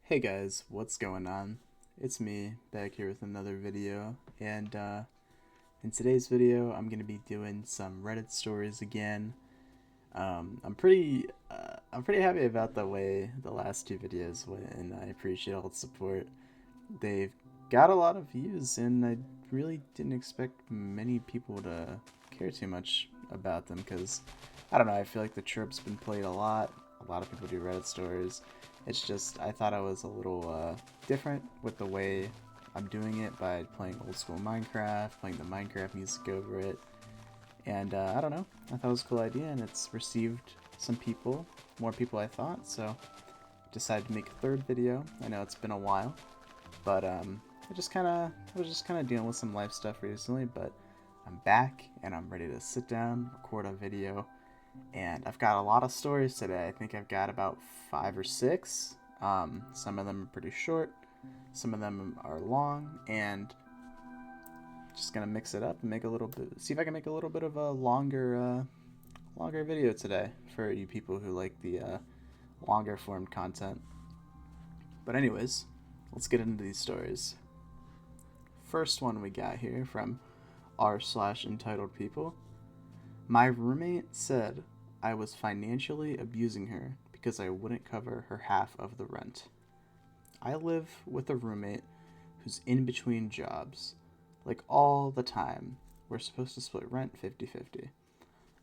Hey guys, what's going on? It's me back here with another video, and in today's video, I'm gonna be doing some Reddit stories again. I'm pretty happy about the way the last two videos went, and I appreciate all the support. They've got a lot of views, and I really didn't expect many people to care too much about them, because I don't know. I feel like the trope's been played a lot. A lot of people do Reddit stories. It's just I thought I was a little different with the way I'm doing it by playing old school Minecraft, playing the Minecraft music over it, and I don't know. I thought it was a cool idea, and it's received some people, more people I thought. So decided to make a third video. I know it's been a while, but I was just kind of dealing with some life stuff recently. But I'm back, and I'm ready to sit down, record a video, and I've got a lot of stories today. I think I've got about 5 or 6. Some of them are pretty short, some of them are long, and just gonna mix it up and make a little bit. See if I can make a little bit of a longer video today for you people who like the longer form content. But anyways, let's get into these stories. First one we got here from r/entitled people. My roommate said I was financially abusing her because I wouldn't cover her half of the rent. I live with a roommate who's in between jobs. Like all the time. We're supposed to split rent 50-50.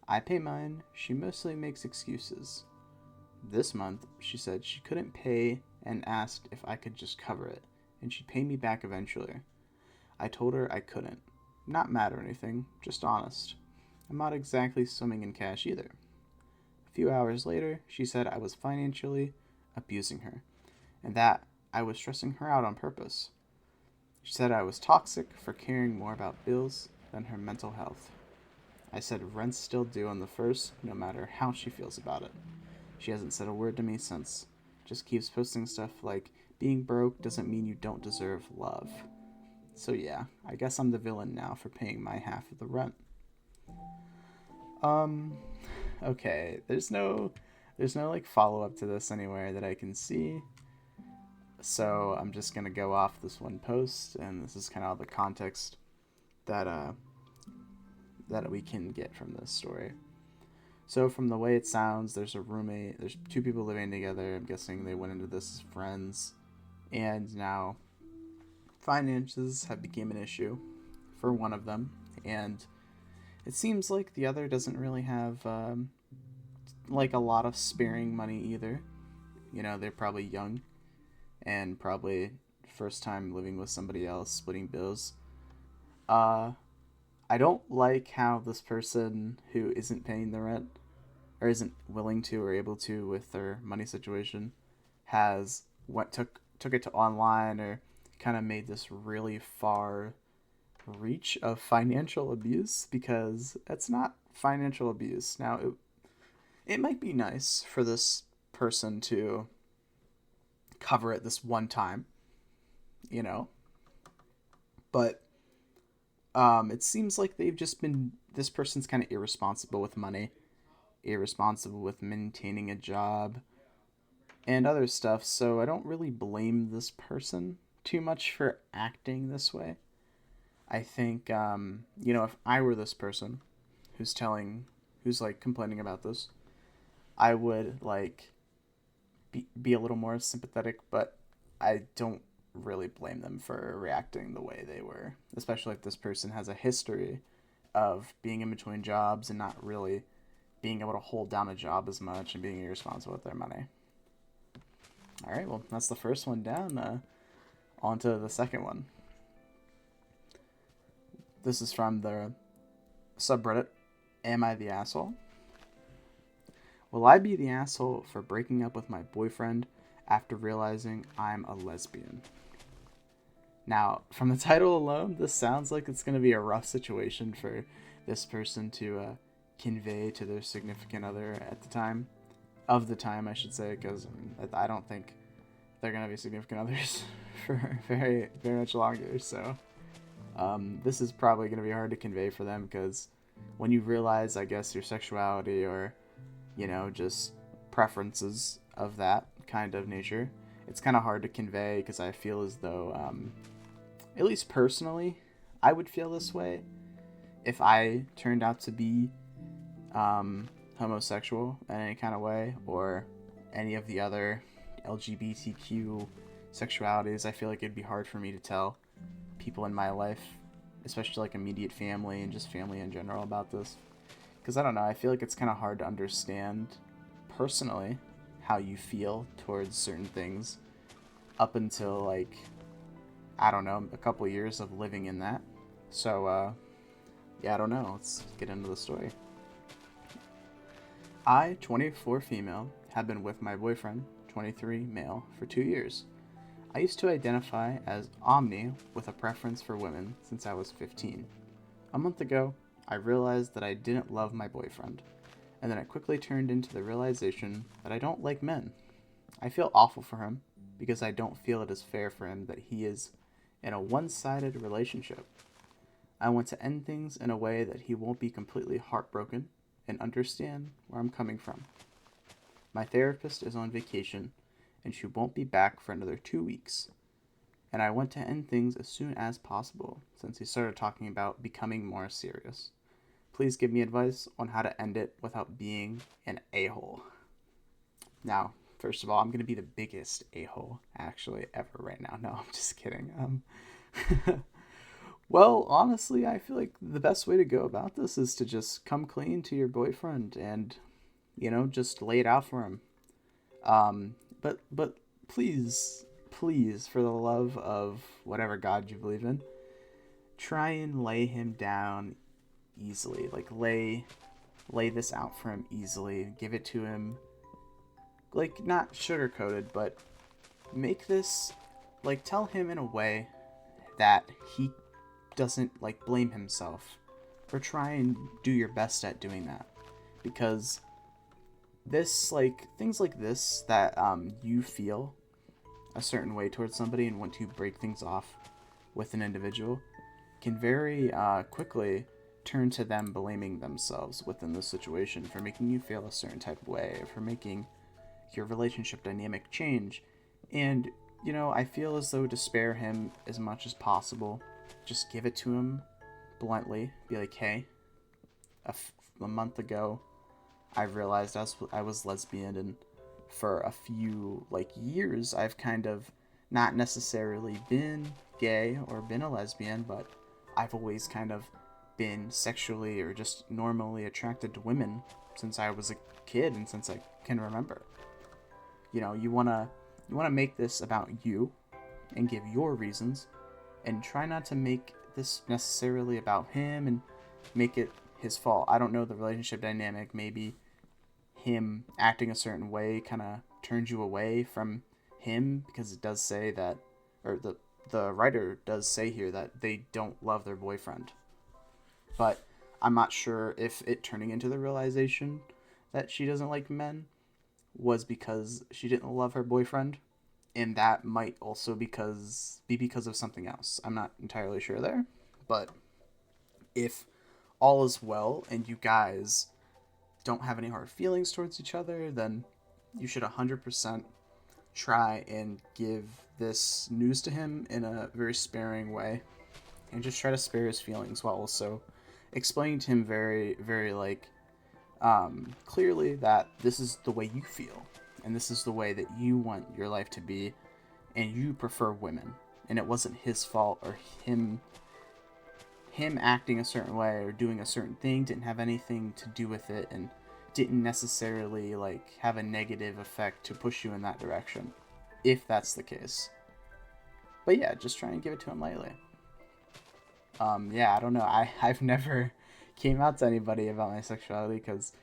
I pay mine, she mostly makes excuses. This month, she said she couldn't pay and asked if I could just cover it, and she'd pay me back eventually. I told her I couldn't. Not mad or anything, just honest. I'm not exactly swimming in cash either. A few hours later, she said I was financially abusing her, and that I was stressing her out on purpose. She said I was toxic for caring more about bills than her mental health. I said rent's still due on the first, no matter how she feels about it. She hasn't said a word to me since. Just keeps posting stuff like, being broke doesn't mean you don't deserve love. So yeah, I guess I'm the villain now for paying my half of the rent. Um, okay, there's no like follow up to this anywhere that I can see. So I'm just gonna go off this one post, and this is kind of all the context that that we can get from this story. So from the way it sounds, there's a roommate. There's two people living together. I'm guessing they went into this as friends, and now finances have become an issue for one of them, and it seems like the other doesn't really have like a lot of sparing money either. You know, they're probably young and probably first time living with somebody else, splitting bills. Uh, I don't like how this person who isn't paying the rent or isn't willing to or able to with their money situation has went took it to online or kind of made this really far reach of financial abuse, because it's not financial abuse. Now it might be nice for this person to cover it this one time, you know, but it seems like they've just been this person's kind of irresponsible with money, irresponsible with maintaining a job and other stuff. So I don't really blame this person too much for acting this way. I think you know, if I were this person who's like complaining about this, I would like be a little more sympathetic, but I don't really blame them for reacting the way they were, especially if this person has a history of being in between jobs and not really being able to hold down a job as much and being irresponsible with their money. All right, well, that's the first one down. On to the second one. This is from the subreddit, Am I the Asshole? Will I be the asshole for breaking up with my boyfriend after realizing I'm a lesbian? Now, from the title alone, this sounds like it's going to be a rough situation for this person to convey to their significant other at the time. Of the time, I should say, because I don't think they're going to be significant others for very, very much longer. So, this is probably going to be hard to convey for them, because when you realize, I guess, your sexuality or, you know, just preferences of that kind of nature, it's kind of hard to convey because I feel as though, at least personally, I would feel this way if I turned out to be homosexual in any kind of way, or any of the other LGBTQ sexualities. I feel like it'd be hard for me to tell people in my life, especially like immediate family and just family in general, about this. Because I don't know, I feel like it's kind of hard to understand personally how you feel towards certain things up until, like, I don't know, a couple years of living in that. So, yeah, I don't know. Let's get into the story. I, 24 female, have been with my boyfriend, 23 male, for 2 years. I used to identify as omni with a preference for women since I was 15. A month ago, I realized that I didn't love my boyfriend, and then it quickly turned into the realization that I don't like men. I feel awful for him because I don't feel it is fair for him that he is in a one-sided relationship. I want to end things in a way that he won't be completely heartbroken and understand where I'm coming from. My therapist is on vacation and she won't be back for another 2 weeks. And I want to end things as soon as possible since he started talking about becoming more serious. Please give me advice on how to end it without being an a-hole. Now, first of all, I'm going to be the biggest a-hole actually ever right now. No, I'm just kidding. Well, honestly, I feel like the best way to go about this is to just come clean to your boyfriend and, just lay it out for him. But please, for the love of whatever God you believe in, try and lay him down easily. Like, lay this out for him easily. Give it to him, like, not sugar-coated, but make this, like, tell him in a way that he doesn't, like, blame himself, or try and do your best at doing that, because this, like, things like this, that you feel a certain way towards somebody and want to break things off with an individual, can very quickly turn to them blaming themselves within the situation for making you feel a certain type of way, or for making your relationship dynamic change. And I feel as though, to spare him as much as possible, just give it to him bluntly. Be like, hey, a month ago, I realized I was lesbian, and for a few, like, years, I've kind of not necessarily been gay or been a lesbian, but I've always kind of been sexually or just normally attracted to women since I was a kid and since I can remember. You wanna make this about you and give your reasons, and try not to make this necessarily about him and make it his fault. I don't know the relationship dynamic. Maybe him acting a certain way kind of turns you away from him, because it does say that, or the writer does say here that they don't love their boyfriend. But I'm not sure if it turning into the realization that she doesn't like men was because she didn't love her boyfriend, and that might also be because of something else. I'm not entirely sure there, but if all is well and you guys don't have any hard feelings towards each other, then you should 100% try and give this news to him in a very sparing way, and just try to spare his feelings while also explaining to him very, very, like, clearly that this is the way you feel, and this is the way that you want your life to be, and you prefer women, and it wasn't his fault, or him acting a certain way or doing a certain thing didn't have anything to do with it, and didn't necessarily, like, have a negative effect to push you in that direction, if that's the case. But yeah, just try and give it to him lightly. Yeah, I don't know. I've never came out to anybody about my sexuality, because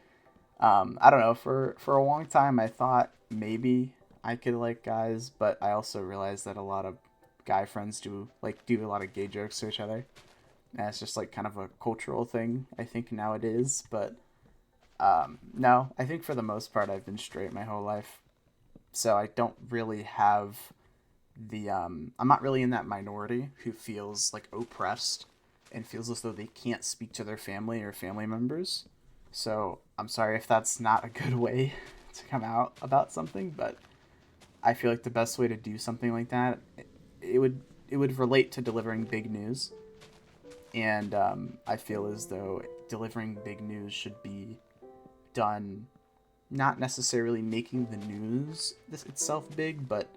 I don't know, for a long time I thought maybe I could like guys, but I also realized that a lot of guy friends do a lot of gay jokes to each other, and it's just, like, kind of a cultural thing, I think, nowadays. But no, I think for the most part I've been straight my whole life, so I don't really have I'm not really in that minority who feels, like, oppressed and feels as though they can't speak to their family or family members. So I'm sorry if that's not a good way to come out about something, but I feel like the best way to do something like that, it would it would relate to delivering big news, and I feel as though delivering big news should be done not necessarily making the news this itself big, but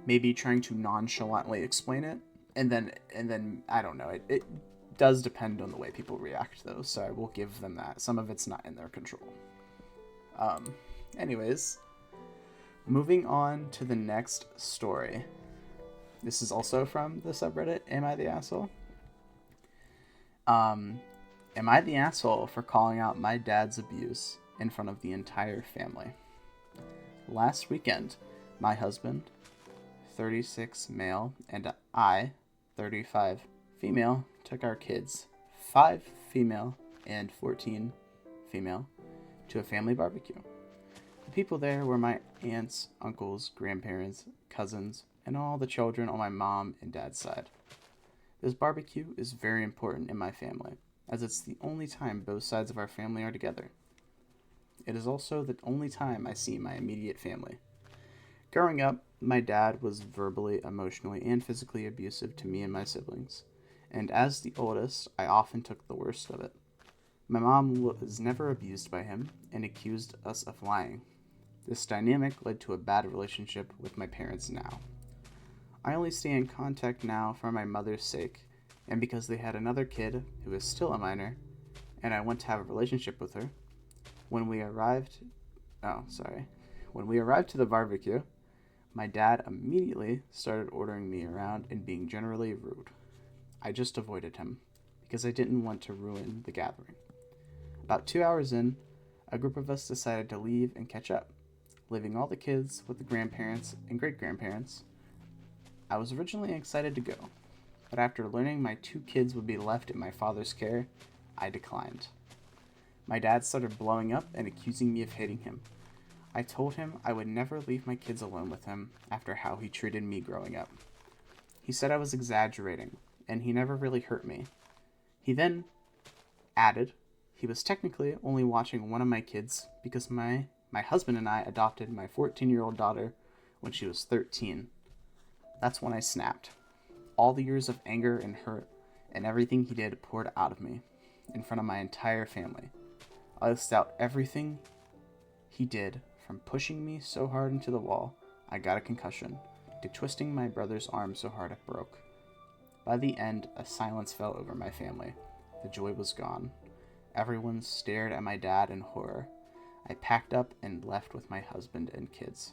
maybe trying to nonchalantly explain it, and then I don't know. It does depend on the way people react, though, so I will give them that. Some of it's not in their control. Um, anyways, moving on to the next story. This is also from the subreddit Am I the Asshole? Um, am I the asshole for calling out my dad's abuse in front of the entire family? Last weekend, my husband, 36 male, and I, 35 female, took our kids, 5 female and 14 female, to a family barbecue. The people there were my aunts, uncles, grandparents, cousins, and all the children on my mom and dad's side. This barbecue is very important in my family, as it's the only time both sides of our family are together. It is also the only time I see my immediate family. Growing up, my dad was verbally, emotionally, and physically abusive to me and my siblings, and as the oldest, I often took the worst of it. My mom was never abused by him and accused us of lying. This dynamic led to a bad relationship with my parents now. I only stay in contact now for my mother's sake, and because they had another kid who is still a minor, and I want to have a relationship with her. When we arrived to the barbecue, my dad immediately started ordering me around and being generally rude. I just avoided him, because I didn't want to ruin the gathering. About 2 hours in, a group of us decided to leave and catch up, leaving all the kids with the grandparents and great-grandparents. I was originally excited to go, but after learning my 2 kids would be left in my father's care, I declined. My dad started blowing up and accusing me of hating him. I told him I would never leave my kids alone with him after how he treated me growing up. He said I was exaggerating, and he never really hurt me. He then added he was technically only watching one of my kids because my husband and I adopted my 14-year-old daughter when she was 13. That's when I snapped. All the years of anger and hurt and everything he did poured out of me in front of my entire family. I list out everything he did, from pushing me so hard into the wall I got a concussion, to twisting my brother's arm so hard it broke. By the end, a silence fell over my family. The joy was gone. Everyone stared at my dad in horror. I packed up and left with my husband and kids.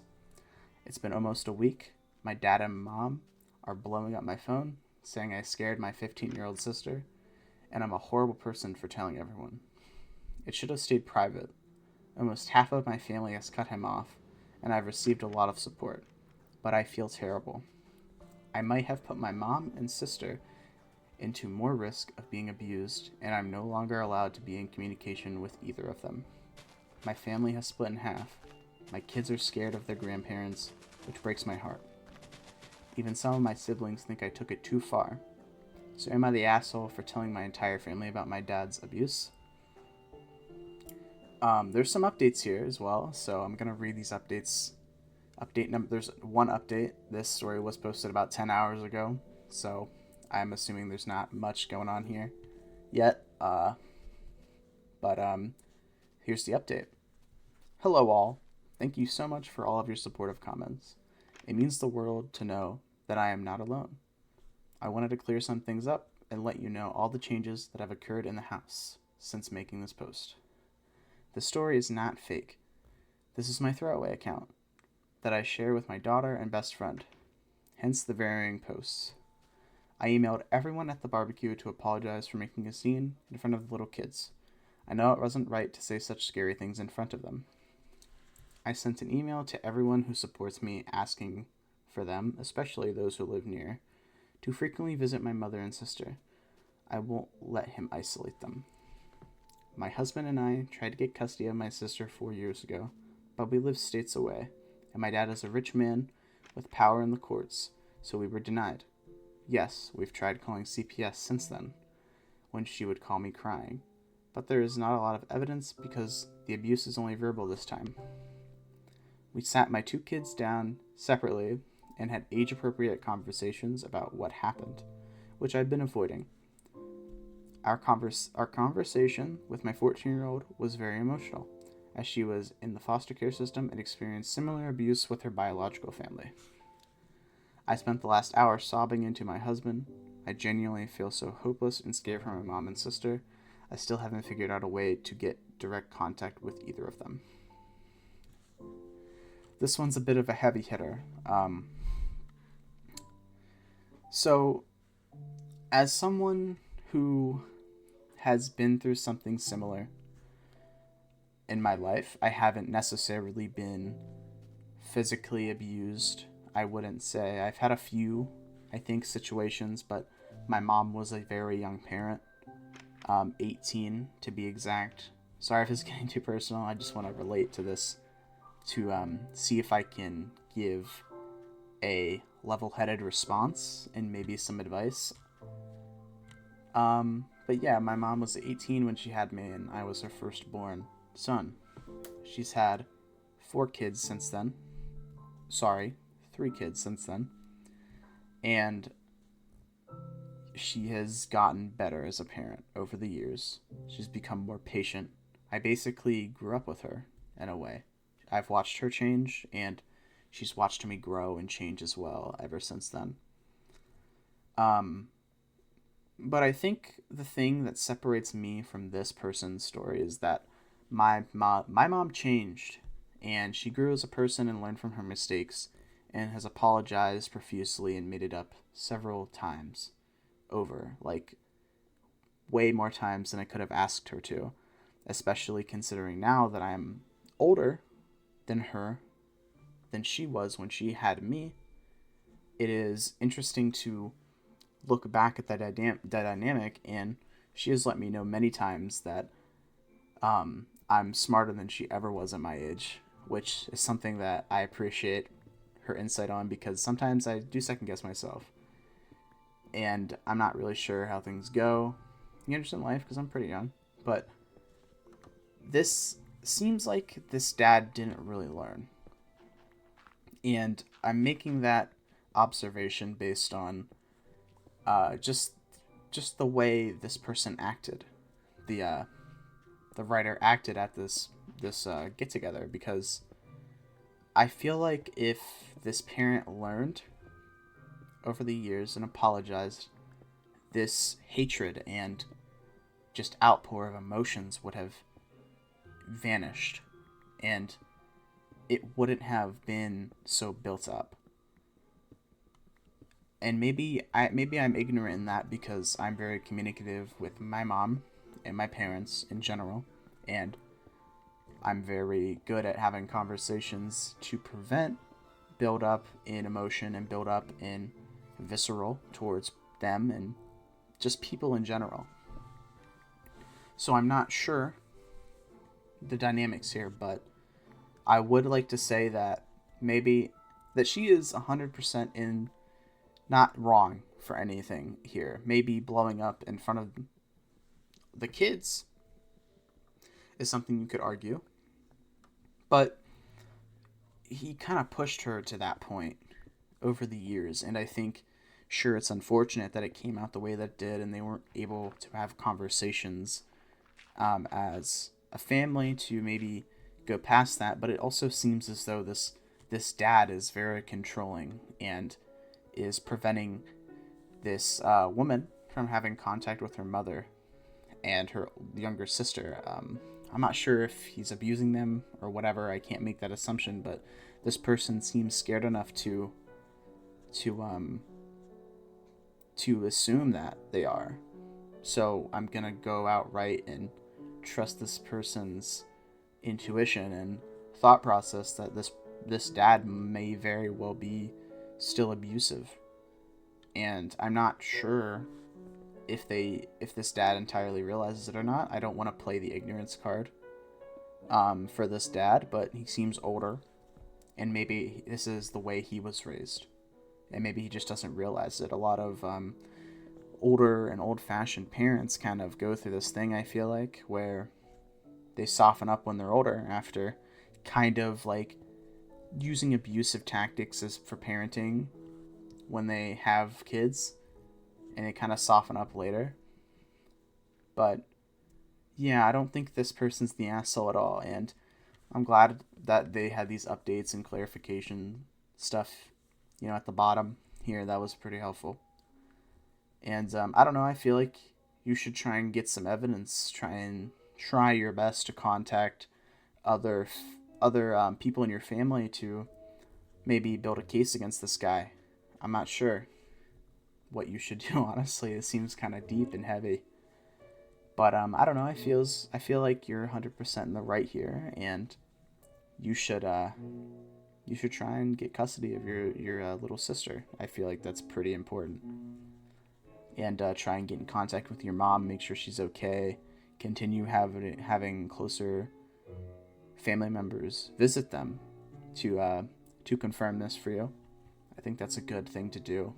It's been almost a week. My dad and mom are blowing up my phone, saying I scared my 15-year-old sister, and I'm a horrible person for telling everyone. It should have stayed private. Almost half of my family has cut him off, and I've received a lot of support, but I feel terrible. I might have put my mom and sister into more risk of being abused, and I'm no longer allowed to be in communication with either of them. My family has split in half. My kids are scared of their grandparents, which breaks my heart. Even some of my siblings think I took it too far. So am I the asshole for telling my entire family about my dad's abuse? There's some updates here as well, so I'm gonna read these updates. There's one update. This story was posted about 10 hours ago, so I'm assuming there's not much going on here yet. But here's the update. Hello all. Thank you so much for all of your supportive comments. It means the world to know that I am not alone. I wanted to clear some things up and let you know all the changes that have occurred in the house since making this post. The story is not fake. This is my throwaway account that I share with my daughter and best friend, hence the varying posts. I emailed everyone at the barbecue to apologize for making a scene in front of the little kids. I know it wasn't right to say such scary things in front of them. I sent an email to everyone who supports me asking for them, especially those who live near, to frequently visit my mother and sister. I won't let him isolate them. My husband and I tried to get custody of my sister 4 years ago, but we live states away, and my dad is a rich man with power in the courts, so we were denied. Yes, we've tried calling CPS since then, when she would call me crying, but there is not a lot of evidence because the abuse is only verbal this time. We sat my two kids down separately and had age-appropriate conversations about what happened, which I'd been avoiding. Our conversation with my 14-year-old was very emotional, as she was in the foster care system and experienced similar abuse with her biological family. I spent the last hour sobbing into my husband. I genuinely feel so hopeless and scared for my mom and sister. I still haven't figured out a way to get direct contact with either of them. This one's a bit of a heavy hitter. So, as someone who has been through something similar in my life, I haven't necessarily been physically abused. I wouldn't say. I've had a few, I think, situations, but my mom was a very young parent, 18 to be exact. Sorry if it's getting too personal. I just want to relate to this to see if I can give a level-headed response and maybe some advice. But yeah, my mom was 18 when she had me, and I was her firstborn son. She's had 4 kids since then. Sorry, 3 kids since then. And she has gotten better as a parent over the years. She's become more patient. I basically grew up with her, in a way. I've watched her change, and she's watched me grow and change as well ever since then. But I think the thing that separates me from this person's story is that my mom changed, and she grew as a person and learned from her mistakes, and has apologized profusely and made it up several times over, like way more times than I could have asked her to, especially considering now that I'm older than she was when she had me. It is interesting to look back at that dynamic, and she has let me know many times that I'm smarter than she ever was at my age, which is something that I appreciate her insight on, because sometimes I do second guess myself, and I'm not really sure how things go in life because I'm pretty young. But this seems like this dad didn't really learn, and I'm making that observation based on just the way this person acted, the writer acted at this get together, because I feel like if this parent learned over the years and apologized, this hatred and just outpour of emotions would have vanished, and it wouldn't have been so built up. And maybe I'm ignorant in that because I'm very communicative with my mom and my parents in general, and I'm very good at having conversations to prevent build up in emotion and build up in visceral towards them and just people in general. So I'm not sure the dynamics here, but I would like to say that maybe that she is 100% in not wrong for anything here. Maybe blowing up in front of the kids is something you could argue, but he kind of pushed her to that point over the years, and I think, sure, it's unfortunate that it came out the way that it did, and they weren't able to have conversations as a family to maybe go past that. But it also seems as though this dad is very controlling and is preventing this woman from having contact with her mother and her younger sister. I'm not sure if he's abusing them or whatever. I can't make that assumption, but this person seems scared enough to assume that they are. So I'm gonna go outright and trust this person's intuition and thought process that this dad may very well be still abusive. And I'm not sure if this dad entirely realizes it or not. I don't want to play the ignorance card for this dad, but he seems older, and maybe this is the way he was raised, and maybe he just doesn't realize it. A lot of older and old-fashioned parents kind of go through this thing, I feel like, where they soften up when they're older after kind of like using abusive tactics as for parenting when they have kids, and they kind of soften up later. But yeah, I don't think this person's the asshole at all, and I'm glad that they had these updates and clarification stuff, at the bottom here. That was pretty helpful. And I don't know. I feel like you should try and get some evidence. Try your best to contact other people in your family to maybe build a case against this guy. I'm not sure what you should do. Honestly, it seems kind of deep and heavy. But I don't know. I feel like you're 100% in the right here, and you should try and get custody of your little sister. I feel like that's pretty important. And try and get in contact with your mom, make sure she's okay. Continue having closer family members visit them to confirm this for you. I think that's a good thing to do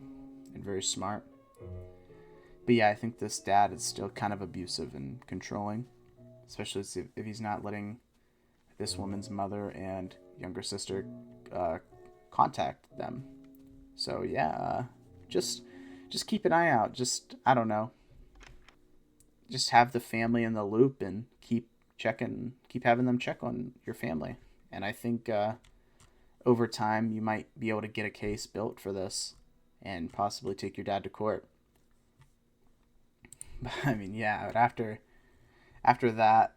and very smart. But yeah, I think this dad is still kind of abusive and controlling, especially if he's not letting this woman's mother and younger sister contact them. So yeah, just keep an eye out. I don't know. Just have the family in the loop and keep having them check on your family. And I think over time you might be able to get a case built for this and possibly take your dad to court. But I mean, yeah, but after that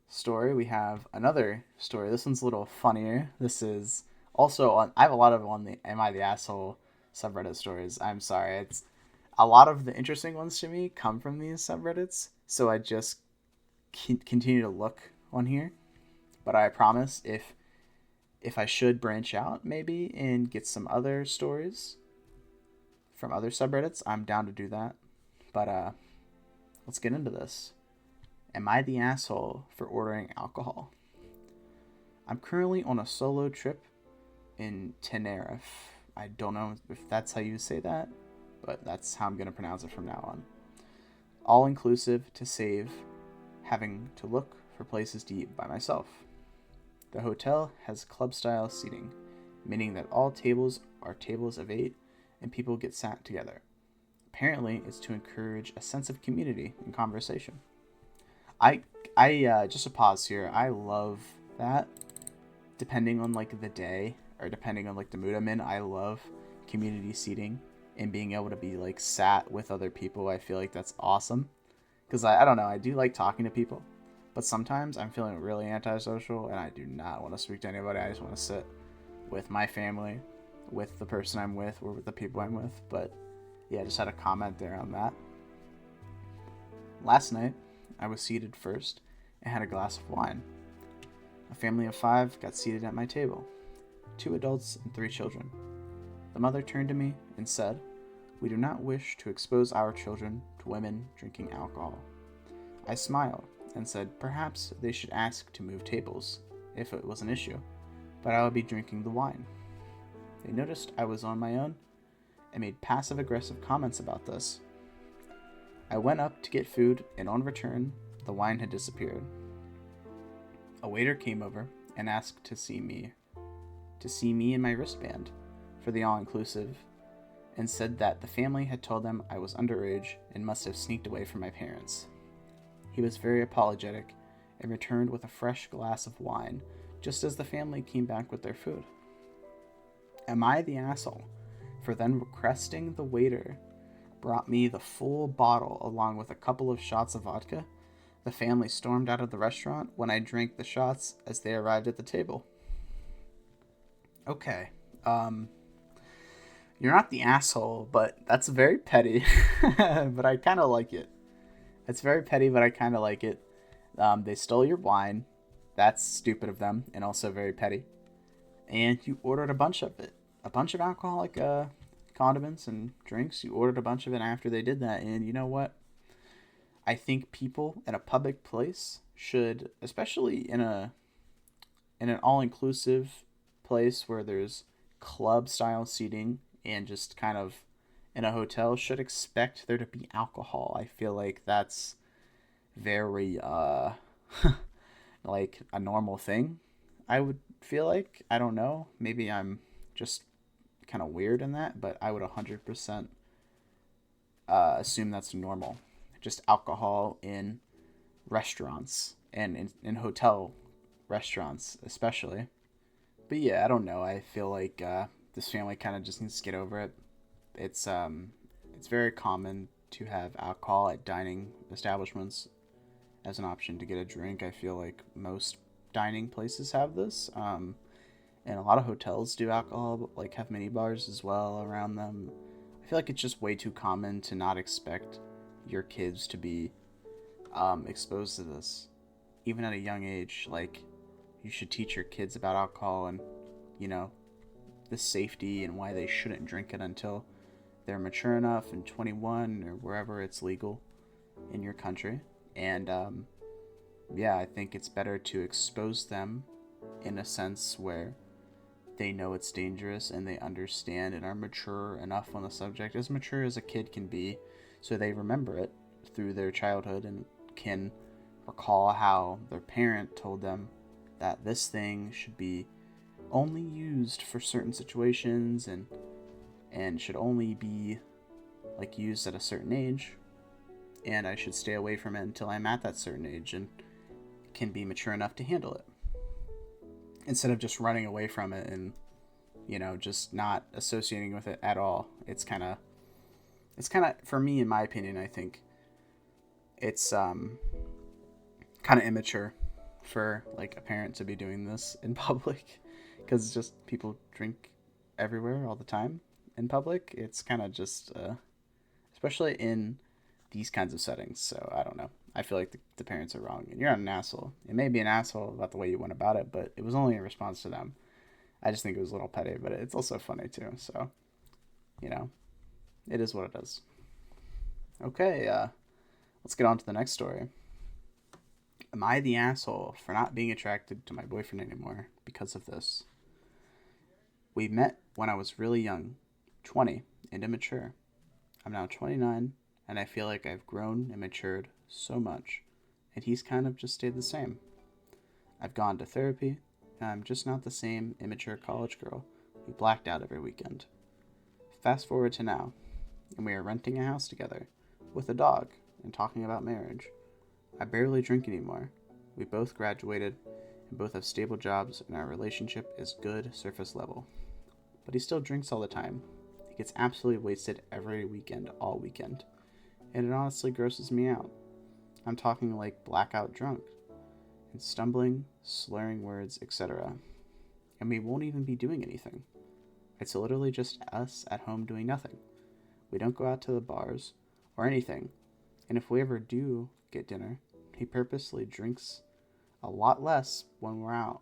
story, we have another story. This one's a little funnier. This is also on. I have a lot of on the "Am I the Asshole" subreddit stories. I'm sorry, it's a lot of the interesting ones to me come from these subreddits. So I just continue to look on here. But I promise, if I should branch out maybe and get some other stories from other subreddits, I'm down to do that. But let's get into this. Am I the asshole for ordering alcohol? I'm currently on a solo trip in Tenerife. I don't know if that's how you say that, but that's how I'm going to pronounce it from now on. All inclusive to save having to look for places to eat by myself. The hotel has club-style seating, meaning that all tables are tables of 8 and people get sat together. Apparently, it's to encourage a sense of community and conversation. I just a pause here. I love that. Depending on like the day or depending on like the mood I'm in, I love community seating and being able to be like sat with other people. I feel like that's awesome. Because I don't know, I do like talking to people, but sometimes I'm feeling really antisocial and I do not want to speak to anybody. I just want to sit with my family, with the person I'm with, or with the people I'm with. But yeah, just had a comment there on that. Last night, I was seated first and had a glass of wine. A family of 5 got seated at my table, 2 adults and 3 children. The mother turned to me and said, "We do not wish to expose our children to women drinking alcohol." I smiled and said perhaps they should ask to move tables, if it was an issue, but I would be drinking the wine. They noticed I was on my own and made passive-aggressive comments about this. I went up to get food, and on return, the wine had disappeared. A waiter came over and asked to see me and my wristband for the all-inclusive, and said that the family had told them I was underage and must have sneaked away from my parents. He was very apologetic and returned with a fresh glass of wine just as the family came back with their food. Am I the asshole for then requesting the waiter brought me the full bottle along with a couple of shots of vodka? The family stormed out of the restaurant when I drank the shots as they arrived at the table. Okay, you're not the asshole, but that's very petty, but I kind of like it. It's very petty, but I kind of like it. They stole your wine. That's stupid of them, and also very petty. And you ordered a bunch of it. A bunch of alcoholic condiments and drinks. You ordered a bunch of it after they did that, and you know what? I think people in a public place should, especially in an all-inclusive place where there's club-style seating and just kind of in a hotel, should expect there to be alcohol. I feel like that's very like a normal thing. I would feel like. I don't know. Maybe I'm just kind of weird in that, but I would 100% assume that's normal. Just alcohol in restaurants and in hotel restaurants, especially. But yeah, I don't know. I feel like this family kind of just needs to get over it. It's um, it's very common to have alcohol at dining establishments as an option to get a drink. I feel like most dining places have this. And a lot of hotels do alcohol, but like have mini bars as well around them. I feel like it's just way too common to not expect your kids to be exposed to this, even at a young age. Like, you should teach your kids about alcohol and, you know, the safety and why they shouldn't drink it until they're mature enough and 21 or wherever it's legal in your country. And yeah, I think it's better to expose them in a sense where they know it's dangerous and they understand and are mature enough on the subject, as mature as a kid can be, so they remember it through their childhood and can recall how their parent told them that this thing should be only used for certain situations and should only be like used at a certain age, and I should stay away from it until I'm at that certain age and can be mature enough to handle it, instead of just running away from it and, you know, just not associating with it at all. It's kind of for me, in my opinion, I think it's kind of immature for like a parent to be doing this in public, because just people drink everywhere all the time in public. It's kind of just especially in these kinds of settings. So I don't know. I feel like the parents are wrong, and you're not an asshole. It may be an asshole about the way you went about it, but it was only in response to them. I just think it was a little petty, but it's also funny too. So, you know, it is what it is. Okay, let's get on to the next story. Am I the asshole for not being attracted to my boyfriend anymore because of this? We met when I was really young, 20, and immature. I'm now 29, and I feel like I've grown and matured so much, and he's kind of just stayed the same. I've gone to therapy, and I'm just not the same immature college girl who blacked out every weekend. Fast forward to now, and we are renting a house together, with a dog, and talking about marriage. I barely drink anymore. We both graduated, and both have stable jobs, and our relationship is good surface level. But he still drinks all the time. He gets absolutely wasted every weekend, all weekend. And it honestly grosses me out. I'm talking like blackout drunk, and stumbling, slurring words, etc. And we won't even be doing anything. It's literally just us at home doing nothing. We don't go out to the bars or anything. And if we ever do get dinner, he purposely drinks a lot less when we're out.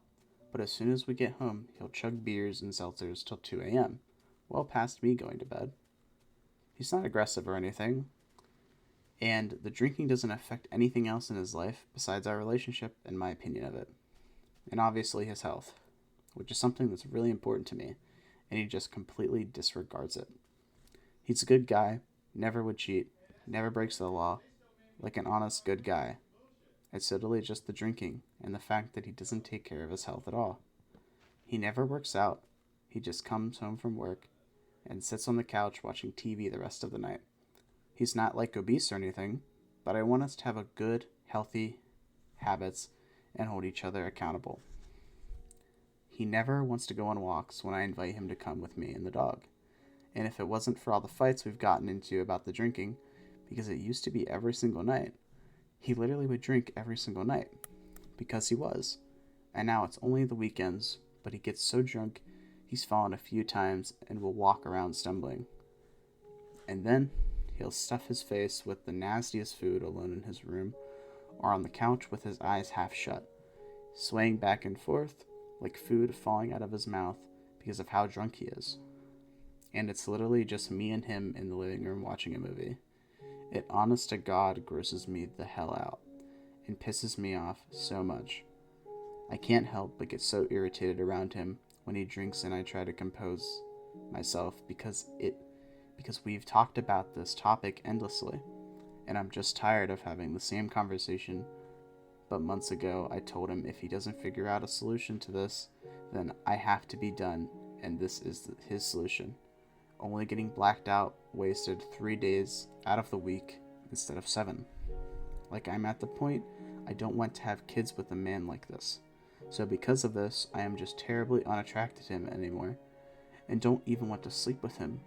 But as soon as we get home, he'll chug beers and seltzers till 2 a.m., well past me going to bed. He's not aggressive or anything, and the drinking doesn't affect anything else in his life besides our relationship and my opinion of it. And obviously his health, which is something that's really important to me, and he just completely disregards it. He's a good guy, never would cheat, never breaks the law, like an honest good guy. It's literally just the drinking and the fact that he doesn't take care of his health at all. He never works out. He just comes home from work and sits on the couch watching TV the rest of the night. He's not like obese or anything, but I want us to have a good, healthy habits and hold each other accountable. He never wants to go on walks when I invite him to come with me and the dog. And if it wasn't for all the fights we've gotten into about the drinking, because it used to be every single night, he literally would drink every single night, because he was. And now it's only the weekends, but he gets so drunk he's fallen a few times and will walk around stumbling. And then he'll stuff his face with the nastiest food alone in his room or on the couch with his eyes half shut, swaying back and forth like food falling out of his mouth because of how drunk he is. And it's literally just me and him in the living room watching a movie. It honest to God grosses me the hell out and pisses me off so much. I can't help but get so irritated around him when he drinks, and I try to compose myself because we've talked about this topic endlessly, and I'm just tired of having the same conversation but months ago I told him if he doesn't figure out a solution to this, then I have to be done, and this is his solution. Only getting blacked out wasted 3 days out of the week instead of 7. Like, I'm at the point I don't want to have kids with a man like this. So because of this, I am just terribly unattracted to him anymore, and don't even want to sleep with him.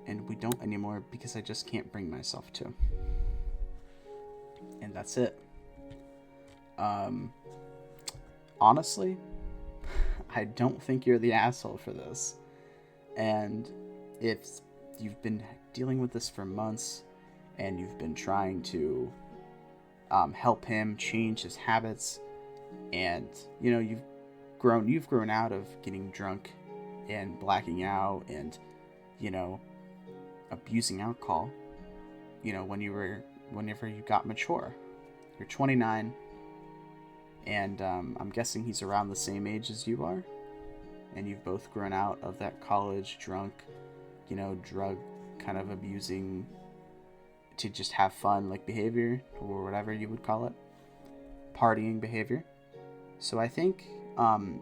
And we don't anymore because I just can't bring myself to. And that's it. Honestly, I don't think you're the asshole for this. And if you've been dealing with this for months and you've been trying to help him change his habits, and you've grown out of getting drunk and blacking out and abusing alcohol whenever you got mature. You're 29, and I'm guessing he's around the same age as you are, and you've both grown out of that college drunk, drug kind of abusing to just have fun like behavior, or whatever you would call it, partying behavior. So I think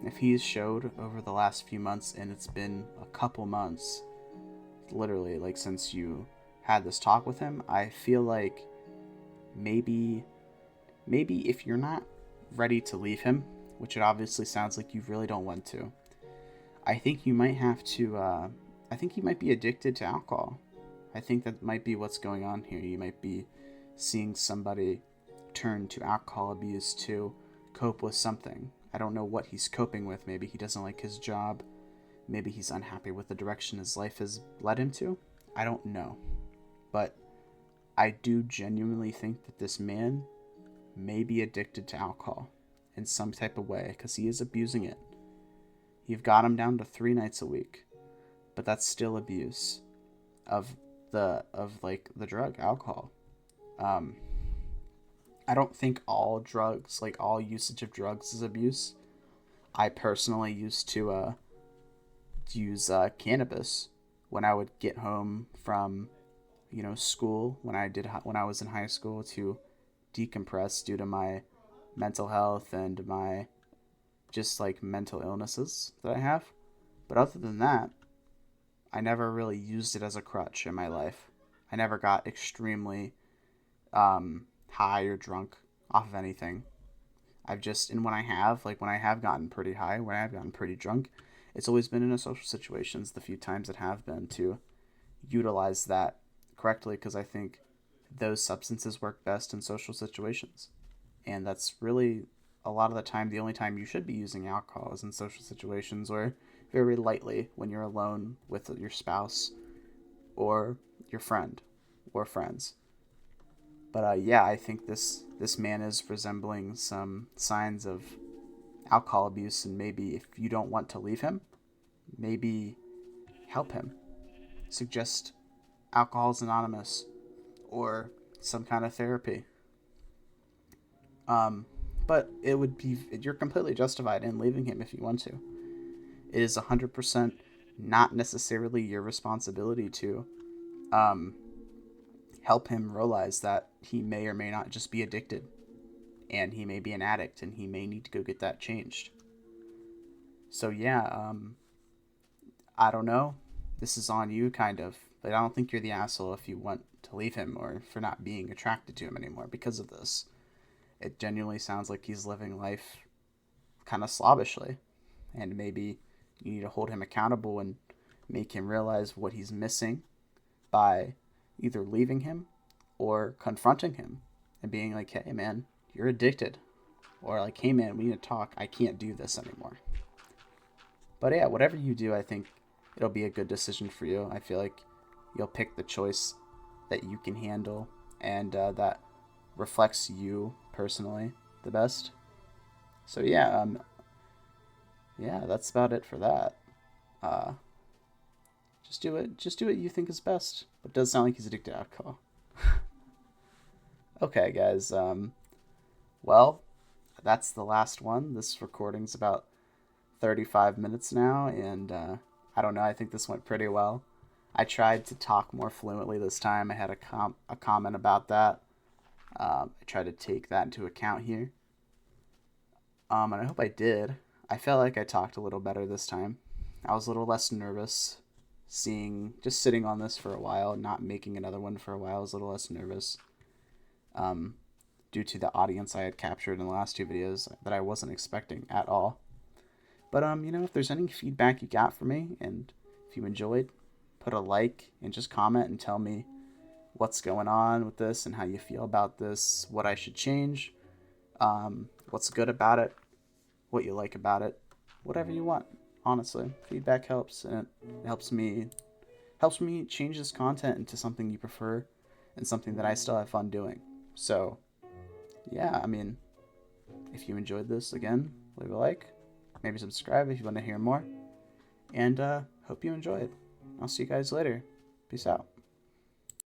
if he's showed over the last few months, and it's been a couple months, literally, like, since you had this talk with him, I feel like maybe if you're not ready to leave him, which it obviously sounds like you really don't want to, I think you might have to, I think you might be addicted to alcohol. I think that might be what's going on here. You might be seeing somebody turn to alcohol abuse to cope with something. I don't know what he's coping with. Maybe he doesn't like his job. Maybe he's unhappy with the direction his life has led him to. I don't know. But I do genuinely think that this man may be addicted to alcohol in some type of way, because he is abusing it. You've got him down to 3 nights a week, but that's still abuse of the drug, alcohol. I don't think all drugs, like all usage of drugs, is abuse. I personally used to use cannabis when I would get home from school, when I was in high school, to decompress due to my mental health and my just like mental illnesses that I have. But other than that, I never really used it as a crutch in my life. I never got extremely high or drunk off of anything. And when I have gotten pretty high, when I have gotten pretty drunk, it's always been in a social situations, the few times it have been, to utilize that correctly, because I think those substances work best in social situations. And that's really, a lot of the time, the only time you should be using alcohol is in social situations, or very lightly when you're alone with your spouse or your friend or friends. But I think this man is resembling some signs of alcohol abuse, and maybe if you don't want to leave him, maybe help him. Suggest Alcohol's Anonymous or some kind of therapy. But you're completely justified in leaving him if you want to. It is 100% not necessarily your responsibility to help him realize that he may or may not just be addicted, and he may be an addict, and he may need to go get that changed. So I don't know. This is on you, kind of. But I don't think you're the asshole if you want to leave him, or for not being attracted to him anymore because of this. It genuinely sounds like he's living life kind of slobbishly, and maybe you need to hold him accountable and make him realize what he's missing by either leaving him or confronting him and being like, hey man, you're addicted. Or like, hey man, we need to talk. I can't do this anymore. But yeah, whatever you do, I think it'll be a good decision for you. I feel like you'll pick the choice that you can handle and that reflects you personally the best. So that's about it for that. Just do what you think is best. But it does sound like he's addicted to alcohol. Okay, guys. Well, that's the last one. This recording's about 35 minutes now, and I don't know. I think this went pretty well. I tried to talk more fluently this time. I had a comment about that. I tried to take that into account here. And I hope I did. I felt like I talked a little better this time. I was a little less nervous just sitting on this for a while, not making another one for a while. I was a little less nervous um, due to the audience I had captured in the last two videos that I wasn't expecting at all. But if there's any feedback you got for me, and if you enjoyed, put a like and just comment and tell me what's going on with this and how you feel about this, what I should change, what's good about it, what you like about it, whatever you want. Honestly, feedback helps, and it helps me change this content into something you prefer and something that I still have fun doing. So, yeah, I mean, if you enjoyed this, again, leave a like, maybe subscribe if you want to hear more, and hope you enjoy it. I'll see you guys later. Peace out.